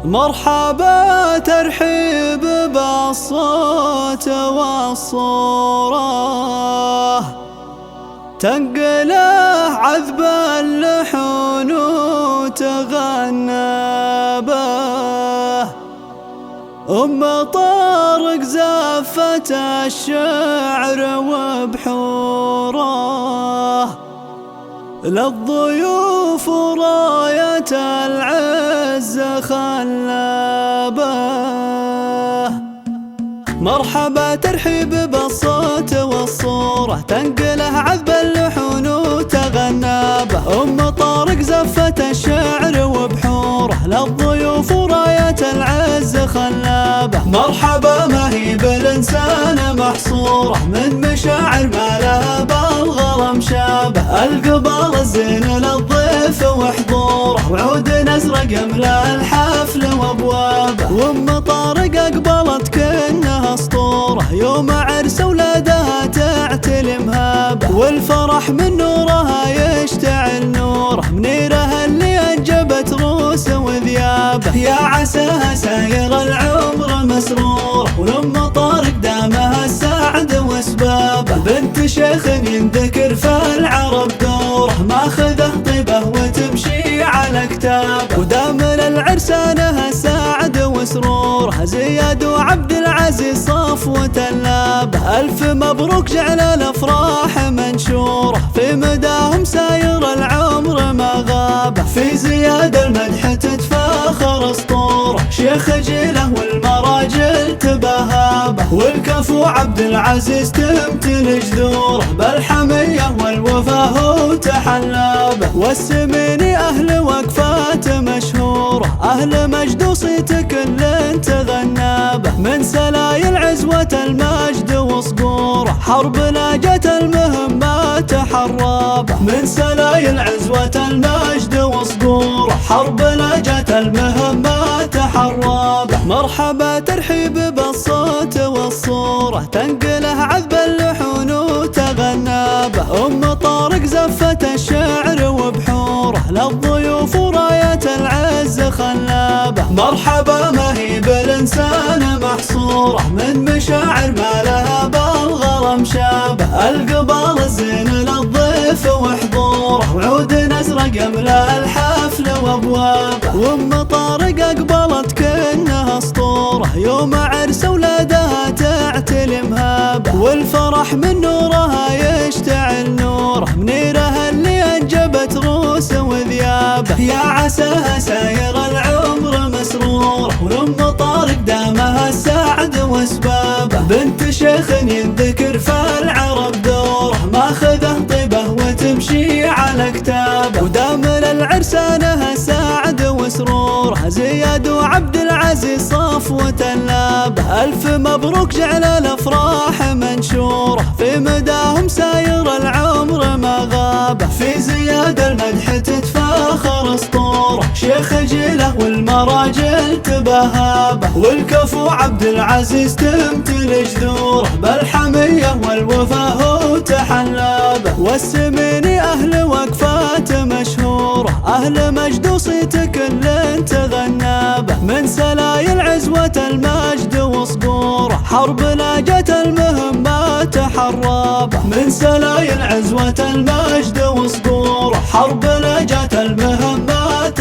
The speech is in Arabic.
مرحبا ترحيب بالصوت والصورة، تنقله عذب اللحون وتغنى به. طارق زفت الشعر وبحوره، للضيوف راية العز خلابه. مرحبا ترحيب بالصوت والصورة، تنقله عذب اللحون وتغنى به. طارق زفت الشعر وبحوره، للضيوف راية العز خلابه. مرحبا ما هي بالإنسان محصورة، من مشاعر ما لها بالغرام شابه. القبال الزين للضيف وحضوره، وعود نزرق يملأ الحفل وابوابه. طارق اقبلت كأنها اسطوره، يوم عرس ولادها تعتلي مهابه. والفرح من نورها يشتعل نوره، منيرها اللي انجبت روس وذيابه. يا عساها ساير العمر مسروره، ولم طارق دامها السعد واسبابه. بنت شيخ ينذكر في العرب دوره، ماخذه طيبه وتمشي على كتابه. ودام للعرسانها سعد وسروره، زياد وعبد العزيز صفوة اللابه. ألف مبروك جعل الأفراح منشوره، في مداهم ساير العمر ما غابه. في زياد المدح تتفاخر اسطوره، شيخ جيله والمراجل تبهابه. والكفو عبد العزيز تمتلي جذوره، بالحمية والوفاه تحلابه. والسميني أهل وقفات مشهوره، أهل مجد وصيت كل تغنى به. من سلايل عزوة المجد وصقوره، حرب لاجت المهمات حرابه. من سلايل عزوة المجد وصقوره، حرب لاجت المهمات حرابه. مرحبا ترحيب بالصوت والصورة، تنقله عذب اللحون وتغنى به. طارق زفت الشعر وبحوره، للضيوف راية العز خلابه. مرحبا ما هي بالإنسان محصورة، من مشاعر ما لها بالغرام شابه. القبال الزين للضيف وحضوره، وعود نزرق يملأ الحفل وابوابه. طارق اقبلت كأنها اسطوره، يوم عرس ولادها تعتلي مهابه. والفرح من نورها يشتعل نوره، منيرها اللي انجبت روس وذيابه. يا عساها ساير العمر مسروره، ولم طارق دامها السعد واسبابه. بنت شيخ ينذكر في العرب دوره، ماخذه طيبه وتمشي على كتابه. ودام للعرسانها سعد وسروره، زياد وعبد العزيز صفوة اللابه. ألف مبروك جعل الأفراح منشوره، في مداهم ساير العمر ما غابه. في زياد المدح تتفاخر اسطوره، شيخ جيله والمراجل تبهابه. والكفو عبد العزيز تمتلي جذوره، بالحمية والوفاه تحلابه. والسميني أهل وقفات مشهوره، أهل مجد وصيت كل تغنى به. من سلايل عزوة المجد وصقوره، حرب لاجت المهمات حرابه. من سلايل عزوة المجد وصقوره، حرب لاجت المهمات